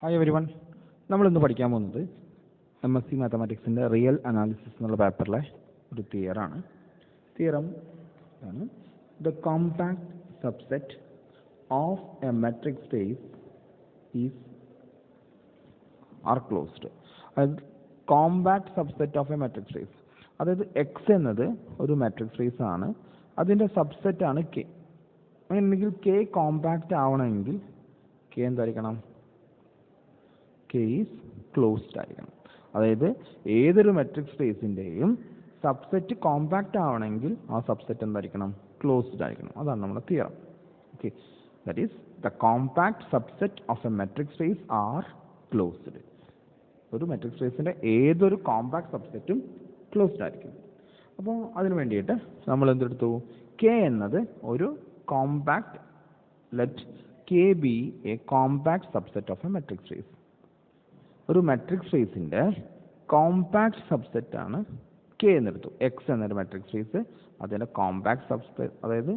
Hi every one. നമ്മളിന്ന് പഠിക്കാൻ പോകുന്നത് MSc മാത്തമാറ്റിക്സിൻ്റെ റിയൽ അനാലിസിസ് എന്നുള്ള പേപ്പറിലെ ഒരു തിയറാണ്. തിയറം ആണ് the compact subset of a metric space is are closed. അതായത് compact subset of a metric space, അതായത് എക്സ് എന്നത് ഒരു മെട്രിക് സ്പേസ് ആണ്, അതിൻ്റെ സബ്സെറ്റ് ആണ് കെ. അങ്ങനെയുണ്ടെങ്കിൽ കെ കോമ്പാക്റ്റ് ആവണമെങ്കിൽ കെ എന്തായിരിക്കണം? കെ ഈസ് ക്ലോസ്ഡ് ആയിരിക്കണം. അതായത് ഏതൊരു മെട്രിക് സ്പേസിൻ്റെയും സബ്സെറ്റ് കോമ്പാക്റ്റ് ആവണമെങ്കിൽ ആ സബ്സെറ്റ് എന്തായിരിക്കണം? ക്ലോസ്ഡ് ആയിരിക്കണം. അതാണ് നമ്മുടെ theorem. Okay, that is the compact subset of a metric space R closed. ഒരു മെട്രിക് സ്പേസിൻ്റെ ഏതൊരു കോമ്പാക്ട് സബ്സെറ്റും ക്ലോസ്ഡ് ആയിരിക്കും. അപ്പോൾ അതിന് വേണ്ടിയിട്ട് നമ്മൾ എന്തെടുത്തു? കെ എന്നത് ഒരു compact, let K B A compact subset of a metric space. ഒരു മെട്രിക് സ്പേസിൻ്റെ കോമ്പാക്ട് സബ്സെറ്റ് ആണ് കെ എന്നെടുത്തു. എക്സ് എന്നൊരു മെട്രിക് സ്പേസ്, അതിൻ്റെ കോമ്പാക്ട് സബ്സെറ്റ്, അതായത്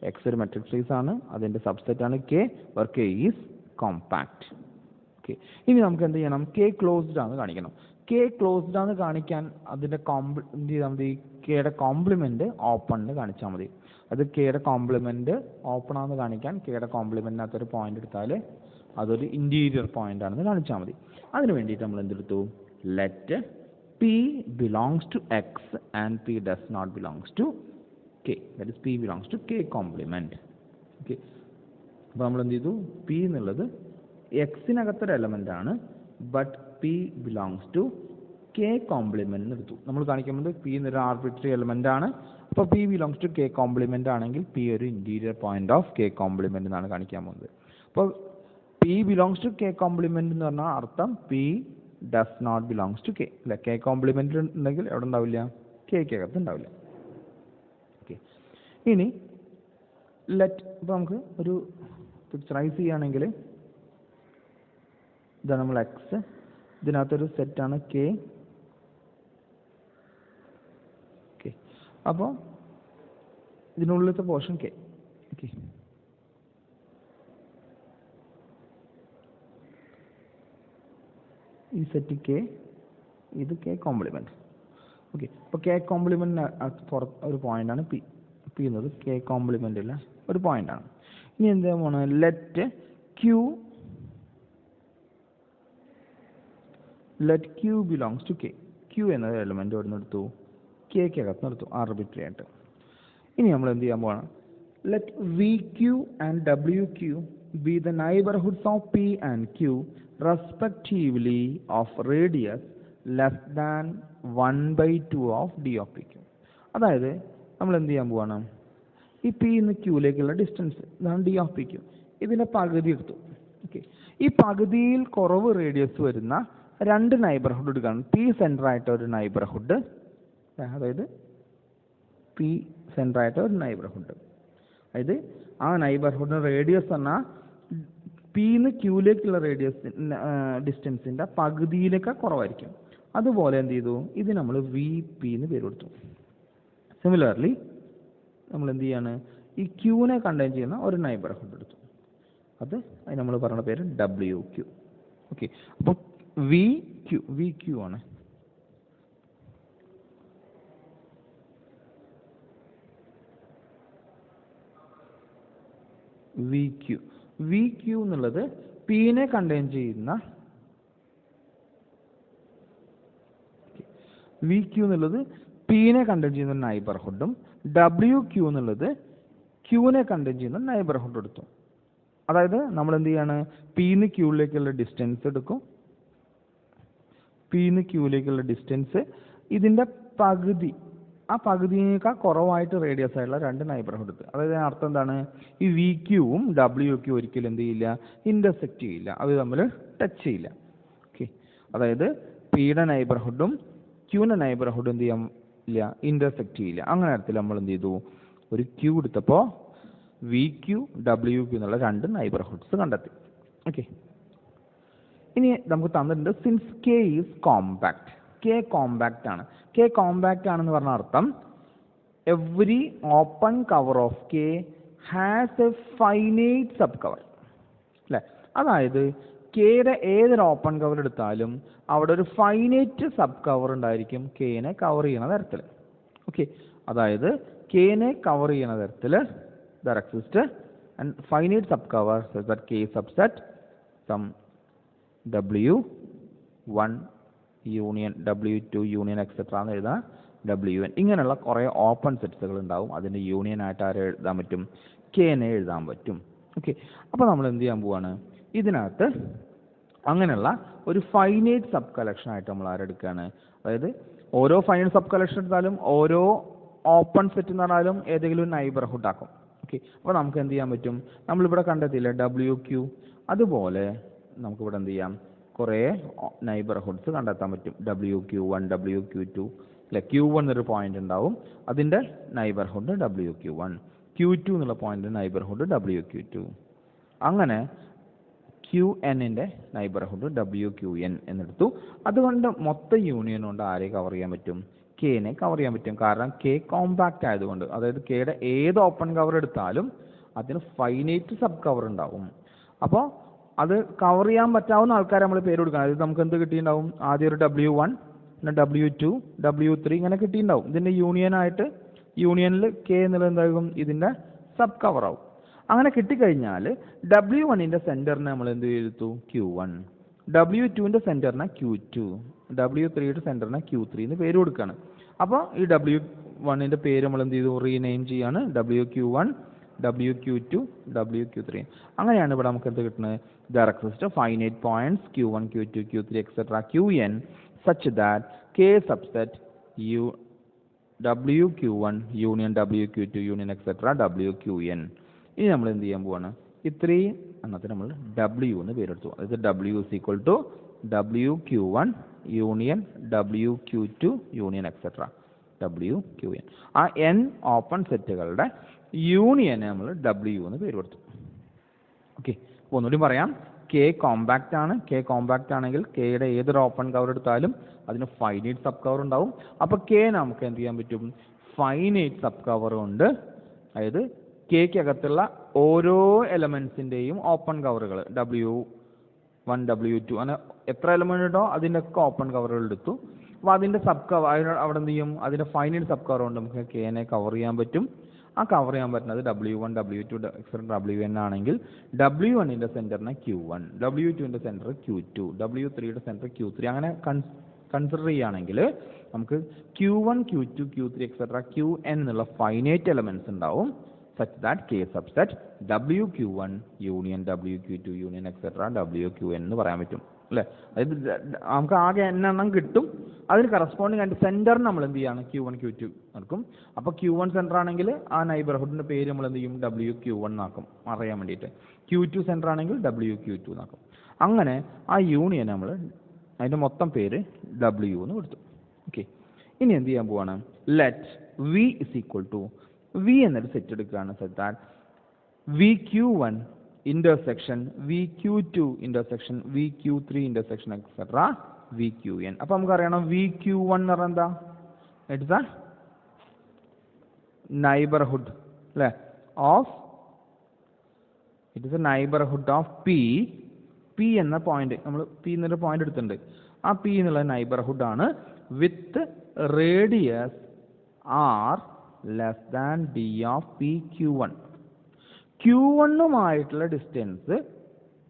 എക്സ് ഒരു മെട്രിക് സ്പേസ് ആണ്, അതിൻ്റെ സബ്സെറ്റ് ആണ് K, were K is compact. Okay, ഇനി നമുക്ക് എന്ത് ചെയ്യണം? കെ ക്ലോസ്ഡ് ആണെന്ന് കാണിക്കണം. കെ ക്ലോസ്ഡ് ആണെന്ന് കാണിക്കാൻ അതിൻ്റെ എന്ത് ചെയ്താൽ മതി? കെയുടെ കോംപ്ലിമെൻറ്റ് ഓപ്പൺ എന്ന് കാണിച്ചാൽ മതി. അത് കെയുടെ കോംപ്ലിമെൻറ്റ് ഓപ്പൺ ആണെന്ന് കാണിക്കാൻ കെയുടെ കോംപ്ലിമെൻറ്റിനകത്തൊരു പോയിന്റ് എടുത്താൽ അതൊരു ഇൻറ്റീരിയർ പോയിന്റ് ആണെന്ന് കാണിച്ചാൽ മതി. അതിന് വേണ്ടിയിട്ട് നമ്മൾ എന്തെടുത്തു? Let P belongs to X and P does not belongs to K. That is P belongs to K complement. Okay, അപ്പോൾ നമ്മൾ എന്ത് ചെയ്തു? പി എന്നുള്ളത് എക്സിനകത്തൊരു എലമെൻ്റ് ആണ്, but P belongs to K complement എടുത്തു. നമ്മൾ കാണിക്കുന്നത് പി എന്നൊരു ആർബിട്രറി എലമെൻ്റ് ആണ്. അപ്പോൾ P belongs to K complement ആണെങ്കിൽ പി ഒരു interior point of K complement എന്നാണ് കാണിക്കാൻ പോകുന്നത്. അപ്പോൾ P belongs to K compliment എന്ന് പറഞ്ഞാൽ അർത്ഥം P does not belongs to K. അല്ല, കെ കോംപ്ലിമെൻ്റ് ഉണ്ടെങ്കിൽ എവിടെ ഉണ്ടാവില്ല? കെക്കകത്ത് ഉണ്ടാവില്ല. ഓക്കെ, ഇനി ലെറ്റ്, ഇപ്പോൾ നമുക്ക് ഒരു പിക്ചറൈസ് ചെയ്യുകയാണെങ്കിൽ ഇതാണ് നമ്മൾ എക്സ്, ഇതിനകത്തൊരു സെറ്റാണ് കെ. ഓക്കെ, അപ്പോൾ ഇതിനുള്ളിലത്തെ പോർഷൻ കെ. ഓക്കെ, ഈ സെറ്റ് കെ, ഇത് കെ കോംപ്ലിമെൻറ്റ്. ഓക്കെ, അപ്പോൾ കെ കോംപ്ലിമെൻറ്റിന് പുറത്ത് ഒരു പോയിൻ്റാണ് പി. പി എന്നത് കെ കോംപ്ലിമെൻറ്റില്ല ഒരു പോയിൻ്റാണ്. ഇനി എന്താ പോകണം? Let Q belongs to K. Q എന്ന എലമെൻ്റ് ഇവിടെ നിന്ന് എടുത്തു, കെക്കകത്ത് നിർത്തും ആർബിട്രറി ആയിട്ട്. ഇനി നമ്മൾ എന്ത് ചെയ്യാൻ പോകണം? Let V Q and W Q be the neighbourhoods of P and Q respectively of radius less than 1/2 of D of P Q. അതായത് നമ്മൾ എന്ത് ചെയ്യാൻ പോവാണ്? ഈ പി ഇന്ന് ക്യൂയിലേക്കുള്ള ഡിസ്റ്റൻസ്, ഇതാണ് ഡി ഓഫ് പി ക്യൂ. ഇതിൻ്റെ പകുതി എടുത്തു. ഓക്കെ, ഈ പകുതിയിൽ കുറവ് റേഡിയസ് വരുന്ന രണ്ട് നൈബർഹുഡ് എടുക്കണം. പി സെൻറ്ററായിട്ട് ഒരു നൈബർഹുഡ്, അതായത് പി സെൻറ്ററായിട്ട് ഒരു നൈബർഹുഡ്, അതായത് ആ നൈബർഹുഡിന് റേഡിയസ് പറഞ്ഞാൽ പിന്ന് ക്യൂയിലേക്കുള്ള റേഡിയസ് ഡിസ്റ്റൻസിൻ്റെ പകുതിയിലേക്ക് കുറവായിരിക്കും. അതുപോലെ എന്ത് ചെയ്തു? ഇത് നമ്മൾ വി പി എന്ന് പേര് കൊടുത്തു. സിമിലർലി നമ്മൾ എന്ത് ചെയ്യാണ്? ഈ ക്യൂവിനെ കണ്ടെയ്ൻ ചെയ്യുന്ന ഒരു നൈബർഹുഡ് എടുത്തു, അത് നമ്മൾ പറയുന്ന പേര് ഡബ്ല്യു ക്യൂ. ഓക്കെ, അപ്പോൾ വി ക്യൂ ആണ്. വി ക്യൂ എന്നുള്ളത് പിനെ കണ്ടെയ്ൻ ചെയ്യുന്ന, വി ക്യൂ എന്നുള്ളത് പിനെ കണ്ടെയ്ൻ ചെയ്യുന്ന നൈബർഹുഡും ഡബ്ല്യു ക്യൂ എന്നുള്ളത് ക്യൂവിനെ കണ്ടെയ്ൻ ചെയ്യുന്ന നൈബർഹുഡ് എടുത്തു. അതായത് നമ്മൾ എന്ത് ചെയ്യാണ്? പിന്ന് ക്യൂവിലേക്കുള്ള ഡിസ്റ്റൻസ് എടുക്കും. പിന്ന് ക്യൂവിലേക്കുള്ള ഡിസ്റ്റൻസ് ഇതിൻ്റെ പകുതി, ആ പകുതിയേക്കാൾ കുറവായിട്ട് റേഡിയസ് ആയിട്ടുള്ള രണ്ട് നൈബർഹുഡ് എടുത്ത്. അതായത് അർത്ഥം എന്താണ്? ഈ വി ക്യൂവും ഡബ്ല്യു ക്യൂ ഒരിക്കലും എന്ത് ചെയ്യില്ല? ഇൻ്റർസെക്റ്റ് ചെയ്യില്ല, അത് തമ്മിൽ ടച്ച് ചെയ്യില്ല. ഓക്കെ, അതായത് പിയുടെ നൈബർഹുഡും ക്യൂവിൻ്റെ നൈബർഹുഡും എന്ത് ചെയ്യാൻ ഇല്ല? ഇൻ്റർസെക്റ്റ് ചെയ്യില്ല. അങ്ങനെ അർത്ഥത്തിൽ നമ്മൾ എന്ത് ചെയ്തു? ഒരു ക്യൂ എടുത്തപ്പോൾ വി ക്യൂ ഡബ്ല്യു ക്യൂ എന്നുള്ള രണ്ട് നൈബർഹുഡ്സ് കണ്ടെത്തി. ഓക്കെ, ഇനി നമുക്ക് തന്നിട്ടുണ്ട് since K is compact. K compact ആണ്. കെ കോമ്പാക്റ്റ് ആണെന്ന് പറഞ്ഞ അർത്ഥം every open cover of K has A finite sub cover. അല്ലേ? അതായത് കെയുടെ ഏതൊരു ഓപ്പൺ കവർ എടുത്താലും അവിടെ ഒരു ഫൈനൈറ്റ് സബ് കവർ ഉണ്ടായിരിക്കും കെനെ കവർ ചെയ്യുന്ന തരത്തിൽ. ഓക്കെ, അതായത് കെനെ കവർ ചെയ്യുന്ന തരത്തിൽ there exist and finite subcover such that K subset some W1 union W2 union etcetera എന്ന് എഴുതാം, WN. ഇങ്ങനെയുള്ള കുറേ ഓപ്പൺ സെറ്റ്സുകൾ ഉണ്ടാവും. അതിൻ്റെ യൂണിയൻ ആയിട്ട് ആരെ എഴുതാൻ പറ്റും? കെനെ എഴുതാൻ പറ്റും. ഓക്കെ, അപ്പോൾ നമ്മൾ എന്ത് ചെയ്യാൻ പോവാണ്? ഇതിനകത്ത് അങ്ങനെയുള്ള ഒരു ഫൈനൈറ്റ് സബ് കളക്ഷൻ ആയിട്ട് നമ്മൾ ആരെടുക്കുകയാണ്? അതായത് ഓരോ ഫൈനൈറ്റ് സബ് കളക്ഷൻ എടുത്താലും ഓരോ ഓപ്പൺ സെറ്റ് എന്ന് പറഞ്ഞാലും ഏതെങ്കിലും ഒരു നൈബർഹുഡ് ആക്കും. ഓക്കെ, അപ്പോൾ നമുക്ക് എന്ത് ചെയ്യാൻ പറ്റും? നമ്മളിവിടെ കണ്ടെത്തിയില്ല WQ, അതുപോലെ നമുക്കിവിടെ എന്ത് ചെയ്യാം? കുറേ നൈബർഹുഡ്സ് കണ്ടെത്താൻ പറ്റും. WQ1, WQ2, അല്ലെ, Q1 എന്നൊരു പോയിന്റ് ഉണ്ടാവും, അതിൻ്റെ നൈബർഹുഡ് WQ1, Q2 എന്നുള്ള പോയിന്റ് നൈബർഹുഡ് WQ2, അങ്ങനെ QNൻ്റെ നൈബർഹുഡ് WQN എന്നെടുത്തു. അതുകൊണ്ട് മൊത്തം യൂണിയൻ കൊണ്ട് ആരെ കവർ ചെയ്യാൻ പറ്റും? കെനെ കവർ ചെയ്യാൻ പറ്റും. കാരണം കെ കോമ്പാക്റ്റ് ആയതുകൊണ്ട്. അതായത് കെയുടെ ഏത് ഓപ്പൺ കവർ എടുത്താലും അതിന് ഫൈനൈറ്റ് സബ് കവർ ഉണ്ടാവും. അപ്പോൾ അത് കവർ ചെയ്യാൻ പറ്റാവുന്ന ആൾക്കാരെ നമ്മൾ പേര് കൊടുക്കണം. അതായത് നമുക്ക് എന്ത് കിട്ടിയിട്ടുണ്ടാവും? ആദ്യം ഒരു W1, പിന്നെ W2, W3 ഇങ്ങനെ കിട്ടിയിട്ടുണ്ടാവും. ഇതിൻ്റെ യൂണിയനായിട്ട് യൂണിയനിൽ കെ എന്നുള്ളത് എന്താകും? ഇതിൻ്റെ സബ് കവർ ആവും. അങ്ങനെ കിട്ടിക്കഴിഞ്ഞാൽ W1ൻ്റെ സെൻറ്ററിനെ നമ്മൾ എന്ത് ചെയ്തു? Q1, W2ൻ്റെ സെൻറ്ററിനെ Q2, W3യുടെ സെൻറ്ററിനെ Q3 എന്ന് പേര് കൊടുക്കുകയാണ്. അപ്പോൾ ഈ W1ൻ്റെ പേര് നമ്മൾ എന്ത് ചെയ്തു? റീനെയിം ചെയ്യാണ്, WQ1, WQ2, WQ3. അങ്ങനെയാണ് ഇവിടെ നമുക്ക് എന്ത് കിട്ടുന്നത്? There exist finite points Q1, Q2, Q3, etc. Qn such that K subset WQ1 union WQ2 union etc. WQN. ഇനി നമ്മൾ എന്ത് ചെയ്യാൻ പോവാണ്? ഇത്രയും എണ്ണത്തിന് നമ്മൾ W എന്ന് പേരെടുത്തു. അതായത് W is equal to WQ1 union WQ2 union etc. WQN. ആ N ഓപ്പൺ സെറ്റുകളുടെ യൂണിയനെ നമ്മൾ W എന്ന് പേര് കൊടുത്തു. ഓക്കെ, അപ്പോൾ ഒന്നുകൂടി പറയാം. കെ കോമ്പാക്റ്റ് ആണ്. കെ കോമ്പാക്റ്റ് ആണെങ്കിൽ കെയുടെ ഏതൊരു ഓപ്പൺ കവർ എടുത്താലും അതിന് ഫൈനൈറ്റ് സബ് കവർ ഉണ്ടാവും. അപ്പോൾ കെ നമുക്ക് എന്ത് ചെയ്യാൻ പറ്റും? ഫൈനൈറ്റ് സബ് കവർ കൊണ്ട്, അതായത് കെക്കകത്തുള്ള ഓരോ എലമെൻസിൻ്റെയും ഓപ്പൺ കവറുകൾ W1, W2 അങ്ങനെ എത്ര എലമെൻ്റ് ഉണ്ടോ അതിൻ്റെയൊക്കെ ഓപ്പൺ കവറുകൾ എടുത്തു. അപ്പോൾ അതിൻ്റെ സബ് കവർ അവിടെ എന്ത് ചെയ്യും? അതിൻ്റെ ഫൈനൈറ്റ് സബ് കവർ കൊണ്ട് നമുക്ക് കെനെ കവർ ചെയ്യാൻ പറ്റും. ആ കവർ ചെയ്യാൻ പറ്റുന്നത് W1, W2, WN ആണെങ്കിൽ W1ൻ്റെ സെൻറ്ററിനെ Q1, W2ൻ്റെ centre Q2, W3യുടെ centre Q3 അങ്ങനെ കൺസിഡർ ചെയ്യുകയാണെങ്കിൽ നമുക്ക് Q1, Q2, Q3, etc. Qn എന്നുള്ള ഫൈനൈറ്റ് എലമെൻറ്റ്സ് ഉണ്ടാവും. Such that K subset WQ1 union WQ2 union etc. WQN എന്ന് പറയാൻ പറ്റും, അല്ലേ? അതായത് നമുക്ക് ആകെ എണ്ണം കിട്ടും. അതിന് കറസ്പോണ്ടിങ് ആയിട്ട് സെൻറ്റർ നമ്മൾ എന്ത് ചെയ്യാണ്? Q1, Q2 നടക്കും. അപ്പോൾ Q1 സെൻറ്റർ ആണെങ്കിൽ ആ നൈബർഹുഡിൻ്റെ പേര് നമ്മൾ എന്ത് ചെയ്യും? WQ1 എന്നാക്കും അറിയാൻ വേണ്ടിയിട്ട്. Q2 സെൻറ്റർ ആണെങ്കിൽ WQ2 എന്നാക്കും. അങ്ങനെ ആ യൂണിയൻ നമ്മൾ അതിൻ്റെ മൊത്തം പേര് W എന്ന് കൊടുത്തു. ഓക്കെ, ഇനി എന്ത് ചെയ്യാൻ പോവാണ്? Let V is equal to V എന്നൊരു സെറ്റ് എടുക്കുകയാണ്. Such that VQ1 intersection VQ2 intersection VQ3 intersection etc. VQN. അപ്പോൾ നമുക്കറിയണം VQ1 എന്ന് പറഞ്ഞാൽ എന്താ? ഇറ്റ്സ് എ നൈബർഹുഡ്, അല്ലേ, of it is a neighbourhood of P എന്ന പോയിന്റ്. നമ്മൾ P എന്നൊരു പോയിന്റ് എടുത്തിട്ടുണ്ട്. ആ P എന്നുള്ള നൈബർഹുഡ് ആണ് with radius R less than D of PQ1. Q1ഉമായിട്ടുള്ള ഡിസ്റ്റൻസ്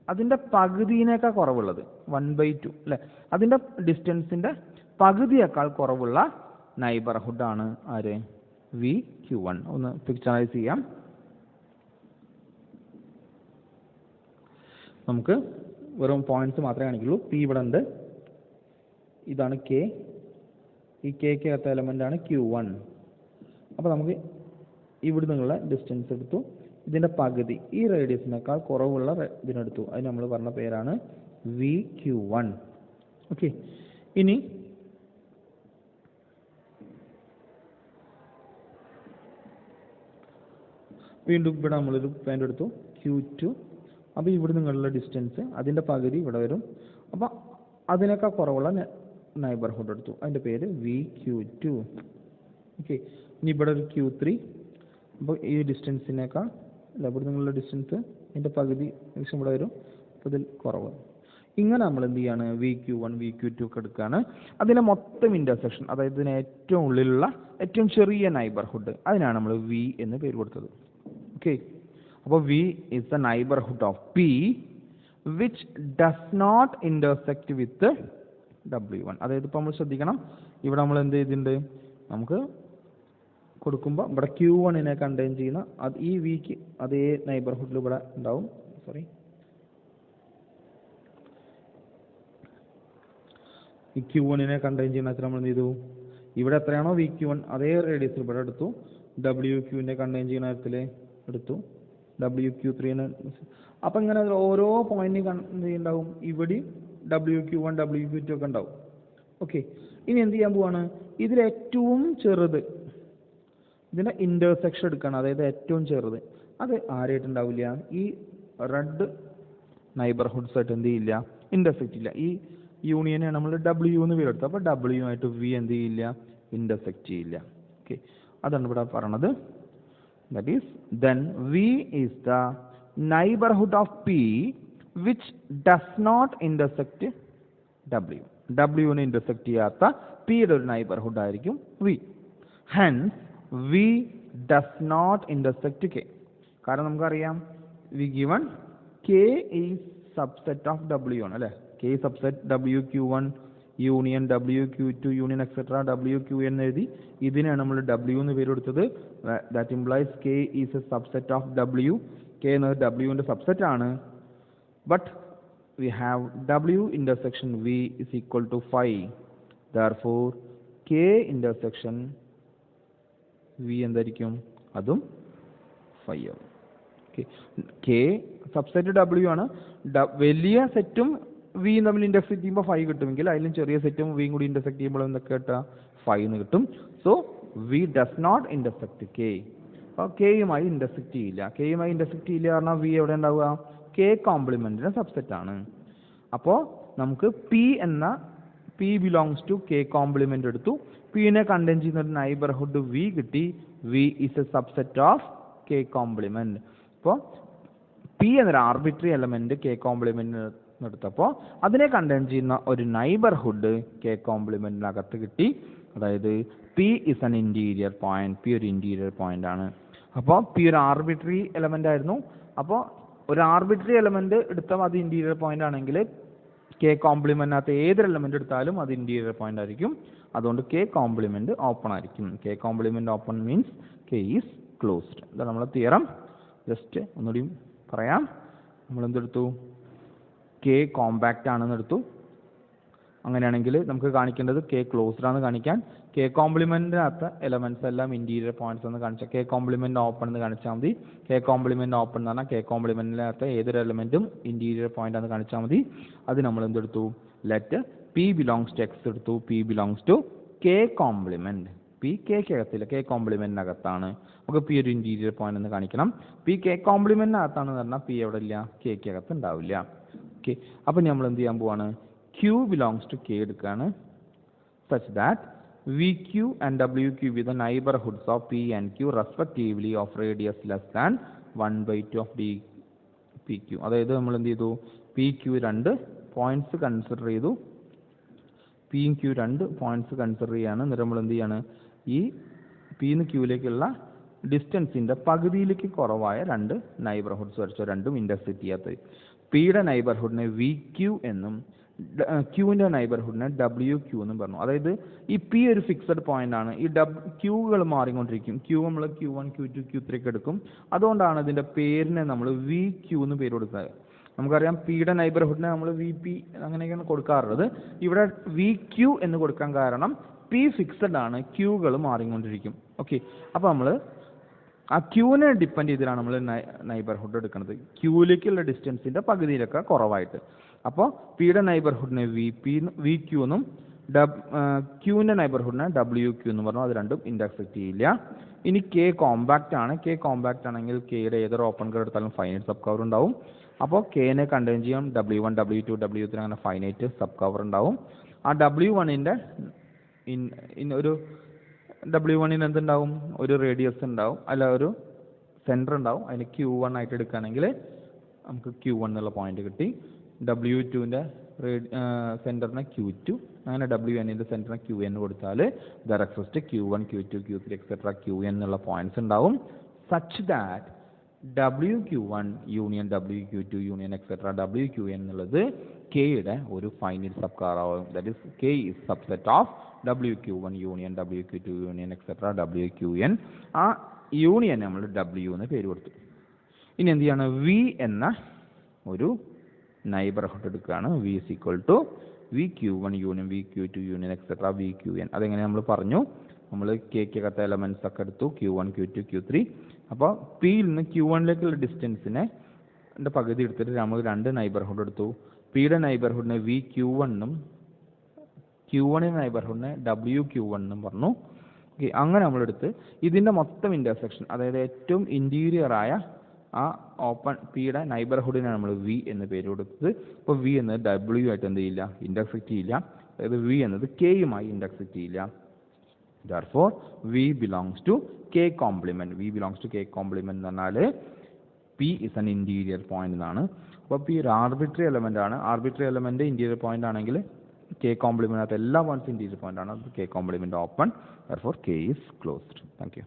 അതിൻ്റെ പകുതിയേക്കാൾ കുറവുള്ളത് 1/2, അല്ലേ? അതിൻ്റെ ഡിസ്റ്റൻസിൻ്റെ പകുതിയേക്കാൾ കുറവുള്ള നൈബർഹുഡാണ് ആര്? VQ1. ഒന്ന് പിക്ചറൈസ് ചെയ്യാം. നമുക്ക് വെറും പോയിന്റ്സ് മാത്രമേ കാണിക്കുള്ളൂ. P ഇവിടെ ഉണ്ട്, ഇതാണ് K, ഈ K'ക്കകത്ത എലമെൻ്റാണ് Q1. അപ്പോൾ നമുക്ക് ഇവിടെ നിന്നുള്ള ഡിസ്റ്റൻസ് എടുത്തു, ഇതിൻ്റെ പകുതി ഈ റേഡിയസിനേക്കാൾ കുറവുള്ള ഇതിനെടുത്തു. അത് നമ്മൾ പറഞ്ഞ പേരാണ് VQ1. ഓക്കെ, ഇനി വീണ്ടും ഇവിടെ നമ്മളൊരു പോയിന്റ് എടുത്തു Q2. അപ്പോൾ ഇവിടെ നിന്നുള്ള ഡിസ്റ്റൻസ് അതിൻ്റെ പകുതി ഇവിടെ വരും. അപ്പോൾ അതിനേക്കാൾ കുറവുള്ള നൈബർഹുഡ് എടുത്തു, അതിൻ്റെ പേര് VQ2. ഓക്കെ, ഇനി ഇവിടെ ഒരു Q3. അപ്പോൾ ഈ ഡിസ്റ്റൻസിനേക്കാൾ അല്ല ഇവിടെ നിന്നുള്ള ഡിസ്റ്റൻസ് ഇതിൻ്റെ പകുതി ഏകദേശം ഇവിടെ വരും. അപ്പോൾ ഇതിൽ കുറവ്. ഇങ്ങനെ നമ്മൾ എന്ത് ചെയ്യാണ്, VQ1 VQ2 ഒക്കെ എടുക്കുകയാണ്. അതിലെ മൊത്തം ഇൻ്റർസെക്ഷൻ, അതായത് ഇതിന് ഏറ്റവും ഉള്ളിലുള്ള ഏറ്റവും ചെറിയ നൈബർഹുഡ്, അതിനാണ് നമ്മൾ V എന്ന് പേര് കൊടുത്തത്. ഓക്കെ, അപ്പോൾ V is the neighborhood of P which does not intersect with W1. അതായത് ഇപ്പോൾ നമ്മൾ ശ്രദ്ധിക്കണം, ഇവിടെ നമ്മൾ എന്ത് ചെയ്തിട്ടുണ്ട്, നമുക്ക് കൊടുക്കുമ്പോൾ ഇവിടെ Q1 കണ്ടെയ്ൻ ചെയ്യുന്ന ഈ വിക്ക് അതേ നൈബർഹുഡിൽ ഇവിടെ ഉണ്ടാവും. ഈ Q1 കണ്ടെയ്ൻ ചെയ്യുന്ന നമ്മൾ എന്ത് ചെയ്തു, ഇവിടെ എത്രയാണോ VQ1 അതേ റേഡിയസിൽ ഇവിടെ എടുത്തു, WQ കണ്ടെയ്ൻ ചെയ്യുന്ന തരത്തിൽ എടുത്തു, WQ3. അപ്പം ഇങ്ങനെ ഓരോ പോയിന്റിന് എന്ത് ഉണ്ടാവും, ഇവിടെ WQ1 WQ2 ഒക്കെ ഉണ്ടാവും. ഓക്കെ, ഇനി എന്ത് ചെയ്യാൻ പോവാണ്, ഇതിലേറ്റവും ചെറുത് ഇതിൻ്റെ ഇൻ്റർസെക്ഷൻ എടുക്കണം, അതായത് ഏറ്റവും ചെറുത് അത് ആരായിട്ടുണ്ടാവില്ല, ഈ റെഡ് നൈബർഹുഡ്സ് ആയിട്ട് എന്ത് ചെയ്യില്ല, ഇൻ്റർസെക്റ്റ് ഇല്ല. ഈ യൂണിയനെ നമ്മൾ W എന്ന് പേരെടുത്തു, അപ്പോൾ W ആയിട്ട് V എന്ത് ചെയ്യില്ല, ഇൻ്റർസെക്റ്റ് ചെയ്യില്ല. ഓക്കെ, അതാണ് ഇവിടെ പറയണത്. That is then V is the neighbourhood of P which does not intersect W. W intersect ചെയ്യാത്ത Pയുടെ ഒരു നൈബർഹുഡ് ആയിരിക്കും V. Hence V does not intersect K. കാരണം നമുക്കറിയാം V given K is subset of W ആണ് അല്ലേ. K subset WQ1 union WQ2 union etcetera WQ എന്ന് എഴുതി, ഇതിനാണ് നമ്മൾ W എന്ന് പേര് കൊടുത്തത്. That implies K is a subset of W. K എന്നത് W ന്റെ സബ്സെറ്റ് ആണ്. But we have W intersection V is equal to 5. Therefore K intersection V എന്തായിരിക്കും, അതും 5 ആവും. ഓക്കെ, K സബ്സെറ്റ് W ആണ്. വലിയ സെറ്റും V തമ്മിൽ ഇൻ്റർസെക്റ്റ് ചെയ്യുമ്പോൾ 5 കിട്ടുമെങ്കിൽ അതിലും ചെറിയ സെറ്റും V കൂടി ഇൻ്റർസെക്റ്റ് ചെയ്യുമ്പോൾ എന്തൊക്കെ കിട്ടുക, 5 എന്ന് കിട്ടും. So V does not intersect K. അപ്പോൾ Kയുമായി ഇൻ്റർസെക്റ്റ് ചെയ്യില്ല. Kയുമായി ഇൻ്റർസെക്റ്റ് ചെയ്യില്ല കാരണം V എവിടെ ഉണ്ടാവുക, K കോംപ്ലിമെൻറ്റിൻ്റെ സബ്സെറ്റ് ആണ്. അപ്പോൾ നമുക്ക് P belongs to K complement എടുത്തു. Pനെ കണ്ടെയ്ൻ ചെയ്യുന്ന ഒരു നൈബർഹുഡ് V കിട്ടി. V is a subset of K complement. അപ്പോൾ P എന്നൊരു ആർബിട്രറി എലമെൻറ്റ് K കോംപ്ലിമെൻറ്റ് എടുത്തപ്പോൾ അതിനെ കണ്ടെയ്ൻ ചെയ്യുന്ന ഒരു നൈബർഹുഡ് K കോംപ്ലിമെൻറ്റിനകത്ത് കിട്ടി. അതായത് P is an interior point. P ഒരു ഇൻറ്റീരിയർ പോയിന്റ് ആണ്. അപ്പോൾ P ഒരു ആർബിട്രറി എലമെൻ്റ് ആയിരുന്നു. അപ്പോൾ ഒരു ആർബിട്രറി എലമെൻറ്റ് എടുത്താൽ അത് ഇൻറ്റീരിയർ പോയിന്റ് ആണെങ്കിൽ K കോംപ്ലിമെൻറ്റിനകത്ത് ഏതൊരു എലമെൻറ്റ് എടുത്താലും അത് ഇൻറ്റീരിയർ പോയിന്റ് ആയിരിക്കും. അതുകൊണ്ട് K കോംപ്ലിമെൻറ്റ് ഓപ്പൺ ആയിരിക്കും. K compliment open means K is closed. ഇതാണ് നമ്മളെ തിയറം. ജസ്റ്റ് ഒന്നുകൂടി പറയാം. നമ്മളെന്തെടുത്തു, K കോമ്പാക്റ്റ് ആണെന്ന് എടുത്തു. അങ്ങനെയാണെങ്കിൽ നമുക്ക് കാണിക്കേണ്ടത് K ക്ലോസ്ഡ് ആണെന്ന് കാണിക്കാൻ K കോംപ്ലിമെൻറ്റിനകത്ത് എലമെൻറ്റ്സ് എല്ലാം ഇൻറ്റീരിയർ പോയിന്റ്സ് എന്ന് കാണിച്ചാൽ K കോംപ്ലിമെൻറ്റ് ഓപ്പൺ എന്ന് കാണിച്ചാൽ മതി. K കോംപ്ലിമെൻറ്റ് ഓപ്പൺ എന്ന് പറഞ്ഞാൽ K കോംപ്ലിമെൻറ്റിനകത്ത് ഏതൊരു എലമെൻറ്റും ഇൻറ്റീരിയർ പോയിന്റ് എന്ന് കാണിച്ചാൽ മതി. അത് നമ്മൾ എന്തെടുത്തു, let P belongs to X എടുത്തു. P belongs to K complement. P K'ക്കകത്തില്ല, K കോംപ്ലിമെൻറ്റിനകത്താണ്. നമുക്ക് P ഒരു ഇൻറ്റീരിയർ പോയിന്റ് എന്ന് കാണിക്കണം. P K കോംപ്ലിമെൻറ്റിനകത്താണെന്ന് പറഞ്ഞാൽ P എവിടെ ഇല്ല, K'ക്കകത്ത് ഉണ്ടാവില്ല. ഓക്കെ, അപ്പോൾ നമ്മൾ എന്ത് ചെയ്യാൻ പോവാണ്, Q ബിലോങ്സ് ടു K എടുക്കുകയാണ്. Such that VQ and WQ with the neighborhoods of P and Q respectively of radius less than 1/2 of PQ. അതായത് നമ്മൾ എന്ത് ചെയ്തു, PQ 2 പോയിന്റ്സ് കൺസിഡർ ചെയ്തു. PQ 2 പോയിന്റ്സ് കൺസിഡർ ചെയ്യാണ്. എന്നിട്ട് നമ്മൾ എന്ത് ചെയ്യാണ്, ഈ P ന്ന് Qയിലേക്കുള്ള ഡിസ്റ്റൻസിൻ്റെ പകുതിയിലേക്ക് കുറവായ 2 നൈബർഹുഡ്സ് വരച്ചോ, രണ്ടും ഇൻ്റർസെക്റ്റ് ചെയ്യാത്തത്. Pയുടെ നൈബർഹുഡിനെ VQ എന്നും Qൻ്റെ നൈബർഹുഡിനെ WQ എന്നും പറഞ്ഞു. അതായത് ഈ P ഒരു ഫിക്സഡ് പോയിന്റ് ആണ്. ഈ Qകൾ മാറിക്കൊണ്ടിരിക്കും. Q നമ്മൾ Q1 Q2 Q3 ഒക്കെ എടുക്കും. അതുകൊണ്ടാണ് ഇതിൻ്റെ പേരിനെ നമ്മൾ VQ എന്ന് പേര് കൊടുക്കുന്നത്. നമുക്കറിയാം Pയുടെ നൈബർഹുഡിനെ നമ്മൾ VP അങ്ങനെയൊക്കെയാണ് കൊടുക്കാറുള്ളത്. ഇവിടെ VQ എന്ന് കൊടുക്കാൻ കാരണം P ഫിക്സഡ് ആണ്, Qകൾ മാറിക്കൊണ്ടിരിക്കും. ഓക്കെ, അപ്പോൾ നമ്മൾ ആ Qനെ ഡിപ്പെൻഡ് ചെയ്തിട്ടാണ് നമ്മൾ നൈബർഹുഡ് എടുക്കുന്നത്, Qയിലേക്കുള്ള ഡിസ്റ്റൻസിൻ്റെ പകുതിയിലൊക്കെ കുറവായിട്ട്. അപ്പോൾ Pയുടെ നൈബർഹുഡിനെ VQ എന്നും Qൻ്റെ നൈബർഹുഡിനെ WQ എന്ന് പറഞ്ഞു. അത് രണ്ടും ഇൻ്റർസെക്റ്റ് ചെയ്യില്ല. ഇനി K കോമ്പാക്റ്റ് ആണ്. K കോമ്പാക്റ്റ് ആണെങ്കിൽ Kയുടെ ഏതൊരു ഓപ്പൺ കർവ് എടുത്താലും ഫൈനൈറ്റ് സബ് കവർ ഉണ്ടാവും. അപ്പോൾ Kനെ കണ്ടെയ്ൻ ചെയ്യാം W1 W2 W3 അങ്ങനെ ഫൈനൈറ്റ് സബ് കവർ ഉണ്ടാവും. ആ W1ൻ്റെ ഒരു W1ന് എന്തുണ്ടാവും, ഒരു റേഡിയസ് ഉണ്ടാവും, അല്ല ഒരു സെൻറ്റർ ഉണ്ടാവും. അതിന് Q1 ആയിട്ട് എടുക്കുകയാണെങ്കിൽ നമുക്ക് Q1 എന്നുള്ള പോയിന്റ് കിട്ടി. W2ൻ്റെ സെൻറ്ററിനെ Q2, അങ്ങനെ WNൻ്റെ സെൻറ്ററിനെ QN കൊടുത്താൽ there exist Q1, Q2, Q3 etcetera QN എന്നുള്ള പോയിന്റ്സ് ഉണ്ടാവും. Such that WQ1 union WQ2 union etcetera WQN എന്നുള്ളത് കെയുടെ ഒരു ഫൈനൈറ്റ് സബ് കാർ ആവും. That is K is subset of WQ1 union WQ2 union etcetera WQN. ആ union നമ്മൾ W എന്ന് പേര് കൊടുത്തു. ഇനി എന്ത് ചെയ്യാണ്, V എന്ന ഒരു നൈബർഹുഡ് എടുക്കുകയാണ്. V is equal to VQ1 union VQ2 union etcetera VQN. അതെങ്ങനെ നമ്മൾ പറഞ്ഞു, നമ്മൾ കേക്കകത്തെ എലമെൻറ്റ്സ് ഒക്കെ എടുത്തു, Q1, Q2, Q3. അപ്പോൾ പിയിൽ നിന്ന് Q1ലേക്കുള്ള ഡിസ്റ്റൻസിനെ പകുതി എടുത്തിട്ട് നമ്മൾ 2 നൈബർഹുഡ് എടുത്തു. പിയുടെ നൈബർഹുഡിനെ VQ1 എന്നും Q1ൻ്റെ നൈബർഹുഡിനെ WQ1 എന്നും പറഞ്ഞു. ഓക്കെ, അങ്ങനെ നമ്മളെടുത്ത് ഇതിൻ്റെ മൊത്തം ഇൻ്റർസെക്ഷൻ, അതായത് ഏറ്റവും ഇൻറ്റീരിയറായ ആ ഓപ്പൺ പിയുടെ നൈബർഹുഡിനെ നമ്മൾ V എന്ന് പേര് കൊടുത്തത്. ഇപ്പോൾ V എന്നത് W ആയിട്ട് എന്ത് ചെയ്യില്ല, ഇൻ്റർസെക്റ്റ് ചെയ്യില്ല. അതായത് V എന്നത് Kയുമായി ഇൻ്റർസെക്റ്റ് ചെയ്യില്ല. Therefore, V belongs to K complement. V belongs to K complement എന്ന് പറഞ്ഞാൽ P is an interior point എന്നാണ്. അപ്പോൾ P ഒരു ആർബിട്രറി എലമെൻ്റ് ആണ്. ആർബിട്രറി എലമെൻ്റ് ഇൻറ്റീരിയർ പോയിന്റ് ആണെങ്കിൽ K complement എല്ലാ പോയിന്റ്സും ഇൻറ്റീരിയർ പോയിന്റ് ആണ്. K complement open. Therefore, K is closed. Thank you.